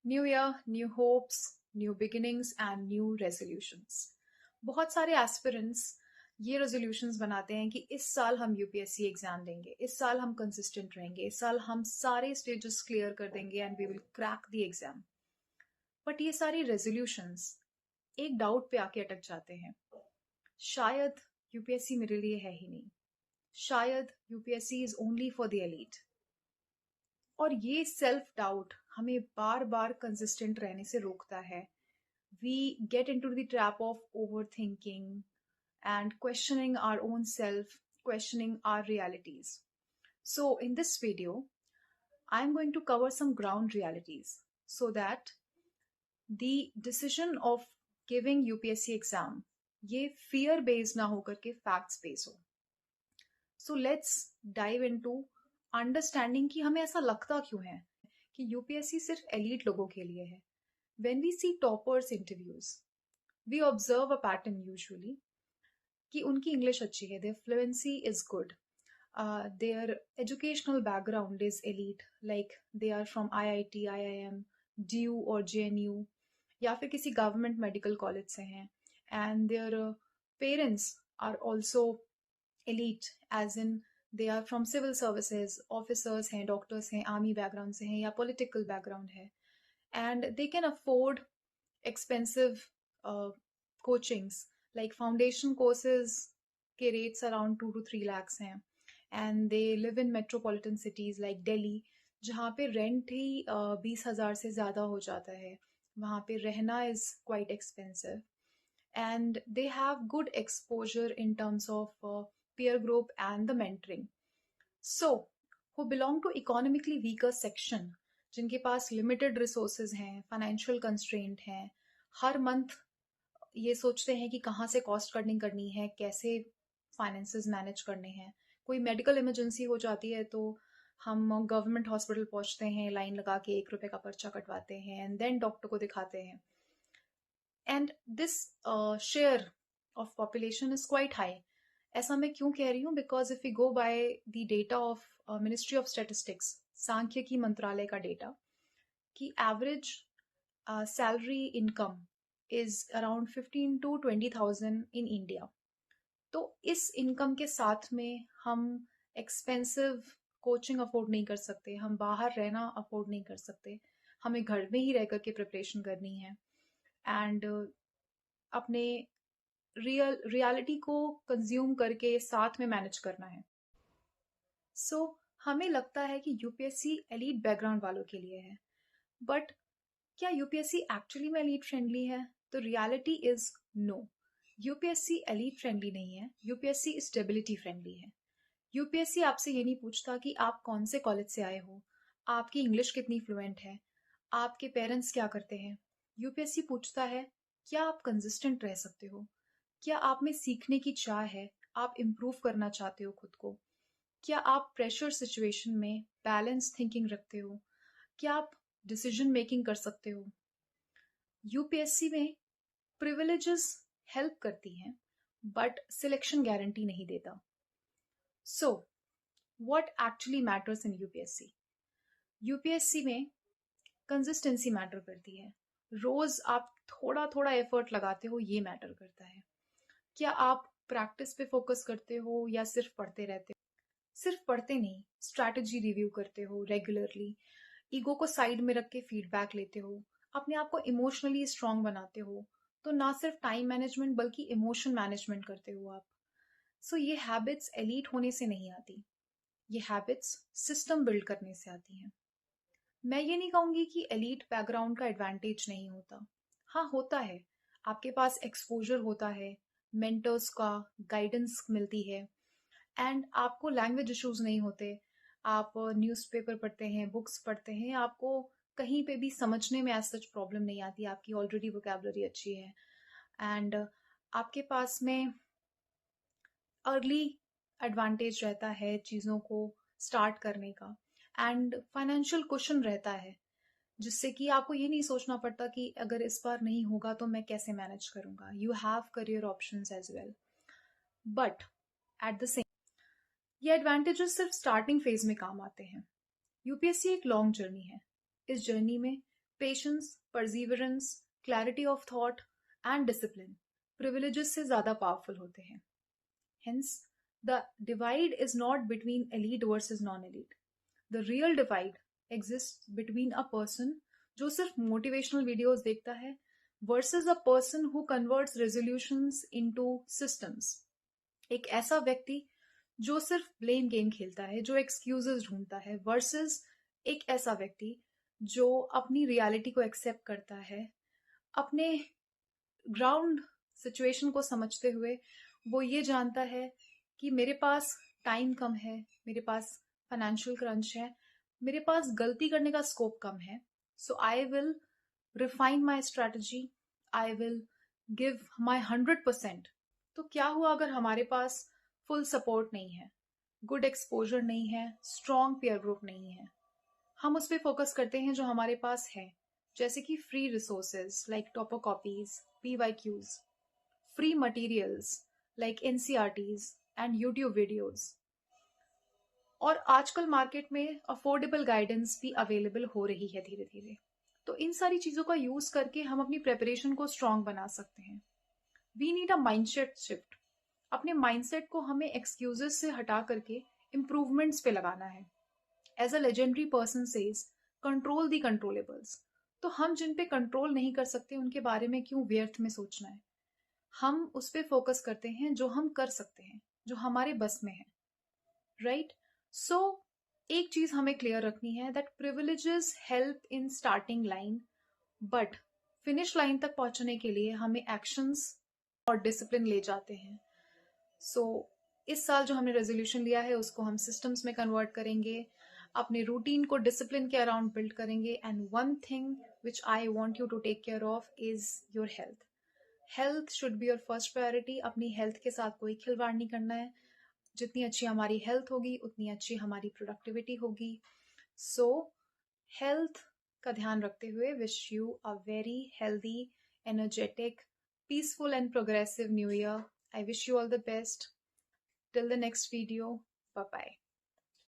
New year, new hopes, new beginnings and new resolutions. बहुत सारे aspirants ये resolutions बनाते हैं कि इस साल हम यूपीएससी एग्जाम देंगे, इस साल हम कंसिस्टेंट रहेंगे, इस साल हम सारे स्टेजेस क्लियर कर देंगे and we will crack the exam. But ये सारी रेजोल्यूशंस एक डाउट पे आके अटक जाते हैं। शायद यूपीएससी मेरे लिए है ही नहीं, शायद UPSC is only for the elite. और ये सेल्फ डाउट हमें बार बार कंसिस्टेंट रहने से रोकता है। We get into the trap of overthinking and questioning our own self, questioning our realities. So, in this video, I'm going to cover some ground realities so that the decision of giving UPSC exam ये fear based ना होकर के facts based हो. So let's dive into understanding कि हमें ऐसा लगता क्यों है कि यूपीएससी सिर्फ एलीट लोगों के लिए है. When we see toppers interviews, we observe a pattern usually कि उनकी इंग्लिश अच्छी है, their fluency is good, their educational background is elite, like they are from IIT, IIM, DU और JNU या फिर किसी गवर्नमेंट मेडिकल कॉलेज से हैं, and their parents are also elite, as in they are from civil services, officers हैं, doctors हैं, army background से हैं या political background है, and they can afford expensive coachings like foundation courses के rates around 2 to 3 lakhs हैं, and they live in metropolitan cities like Delhi जहाँ पे रेंट ही 20,000 से ज़्यादा हो जाता है, वहाँ पे रहना is quite expensive, and they have good exposure in terms of peer group and the mentoring. So who belong to economically weaker section, जिनके पास लिमिटेड रिसोर्सेज हैं, फाइनेंशियल कंस्ट्रेंट हैं, हर मंथ ये सोचते हैं कि कहाँ से कॉस्ट कटिंग करनी है, कैसे फाइनेंसेस मैनेज करने हैं, कोई मेडिकल इमरजेंसी हो जाती है तो हम गवर्नमेंट हॉस्पिटल पहुंचते हैं, लाइन लगा के 1 रुपए का पर्चा कटवाते हैं एंड देन डॉक्टर को दिखाते हैं. And this share of population is quite high. ऐसा मैं क्यों कह रही हूँ? Because if you go by the data of ministry of statistics, सांख्यिकी मंत्रालय का डेटा, कि average salary income is around 15 to 20,000 in India. तो इस इनकम के साथ में हम एक्सपेंसिव कोचिंग अफोर्ड नहीं कर सकते, हम बाहर रहना अफोर्ड नहीं कर सकते, हमें घर में ही रह करके प्रिपरेशन करनी है एंड अपने रियलिटी को कंज्यूम करके साथ में मैनेज करना है. सो हमें लगता है कि यूपीएससी एलीट बैकग्राउंड वालों के लिए है, बट क्या यूपीएससी एक्चुअली में एलीट फ्रेंडली है? तो reality is no. UPSC elite friendly नहीं है, यूपीएससी स्टेबिलिटी फ्रेंडली है. यूपीएससी आपसे ये नहीं पूछता कि आप कौन से कॉलेज से आए हो, आपकी इंग्लिश कितनी फ्लुएंट है, आपके पेरेंट्स क्या करते हैं. यूपीएससी पूछता है क्या आप कंसिस्टेंट रह सकते हो, क्या आप में सीखने की चाह है, आप इम्प्रूव करना चाहते हो खुद को, क्या आप प्रेशर सिचुएशन में बैलेंस थिंकिंग रखते हो, क्या आप डिसीजन मेकिंग कर सकते हो. यूपीएससी में प्रिविलेजेस हेल्प करती हैं बट सिलेक्शन गारंटी नहीं देता. So what actually matters in UPSC? UPSC में कंसिस्टेंसी मैटर करती है. रोज आप थोड़ा थोड़ा एफर्ट लगाते हो, ये मैटर करता है. क्या आप प्रैक्टिस पे फोकस करते हो या सिर्फ पढ़ते रहते हो? सिर्फ पढ़ते नहीं, स्ट्रैटेजी रिव्यू करते हो रेगुलरली, ईगो को साइड में रख के फीडबैक लेते हो, अपने आप को इमोशनली स्ट्रांग बनाते हो. तो ना सिर्फ टाइम मैनेजमेंट बल्कि इमोशन मैनेजमेंट करते हो आप. सो ये हैबिट्स एलीट होने से नहीं आती, ये हैबिट्स सिस्टम बिल्ड करने से आती हैं. मैं ये नहीं कहूंगी कि एलीट बैकग्राउंड का एडवांटेज नहीं होता. हाँ, होता है. आपके पास एक्सपोजर होता है, मेंटर्स का गाइडेंस मिलती है एंड आपको लैंग्वेज इश्यूज नहीं होते. आप न्यूज़पेपर पढ़ते हैं, बुक्स पढ़ते हैं, आपको कहीं पे भी समझने में एज सच प्रॉब्लम नहीं आती, आपकी ऑलरेडी वोकैबुलरी अच्छी है एंड आपके पास में अर्ली एडवांटेज रहता है चीज़ों को स्टार्ट करने का एंड फाइनेंशियल कुशन रहता है, जिससे कि आपको ये नहीं सोचना पड़ता कि अगर इस बार नहीं होगा तो मैं कैसे मैनेज करूंगा. You have career options as well. But at the same, ये एडवांटेजेस सिर्फ स्टार्टिंग फेज में काम आते हैं. यूपीएससी एक लॉन्ग जर्नी है. इस जर्नी में patience, perseverance, clarity of thought and discipline privileges से ज्यादा पावरफुल होते हैं. Hence, the divide is not between elite versus non-elite. The real divide exists between a person जो सिर्फ motivational videos देखता है versus a person who converts resolutions into systems. एक ऐसा व्यक्ति जो सिर्फ blame game खेलता है, जो excuses ढूंढता है versus एक ऐसा व्यक्ति जो अपनी reality को accept करता है, अपने ग्राउंड सिचुएशन को समझते हुए वो ये जानता है कि मेरे पास टाइम कम है, मेरे पास फाइनेंशियल क्रंच है, मेरे पास गलती करने का स्कोप कम है, so I will refine my strategy, I will give my 100%. तो क्या हुआ अगर हमारे पास फुल सपोर्ट नहीं है, गुड एक्सपोजर नहीं है, स्ट्रॉन्ग पीयर ग्रुप नहीं है? हम उस पर फोकस करते हैं जो हमारे पास है, जैसे कि free resources like topper copies, PYQs, free materials like NCRTs and YouTube videos. और आजकल मार्केट में अफोर्डेबल गाइडेंस भी अवेलेबल हो रही है धीरे धीरे. तो इन सारी चीजों का यूज करके हम अपनी प्रेपरेशन को स्ट्रांग बना सकते हैं. We need a mindset shift. अपने माइंडसेट को हमें एक्सक्यूजेस से हटा करके इम्प्रूवमेंट्स पे लगाना है. As a legendary person says, control the controllables. तो हम जिन पे कंट्रोल नहीं कर सकते उनके बारे में क्यों व्यर्थ में सोचना है? हम उस पे फोकस करते हैं जो हम कर सकते हैं, जो हमारे बस में है. राइट? सो एक चीज हमें क्लियर रखनी है that privileges help in starting line, but finish line तक पहुंचने के लिए हमें एक्शंस और डिसिप्लिन ले जाते हैं. सो इस साल जो हमने रेजोल्यूशन लिया है उसको हम सिस्टम्स में कन्वर्ट करेंगे, अपने रूटीन को डिसिप्लिन के अराउंड बिल्ड करेंगे. And one thing which I want you to take care of is your health. Health should be your first priority. अपनी हेल्थ के साथ कोई खिलवाड़ नहीं करना है. जितनी अच्छी हमारी हेल्थ होगी उतनी अच्छी हमारी प्रोडक्टिविटी होगी. सो हेल्थ का ध्यान रखते हुए wish you a very healthy, energetic, peaceful and progressive new year. I wish you all the best. Till the next video. Bye bye.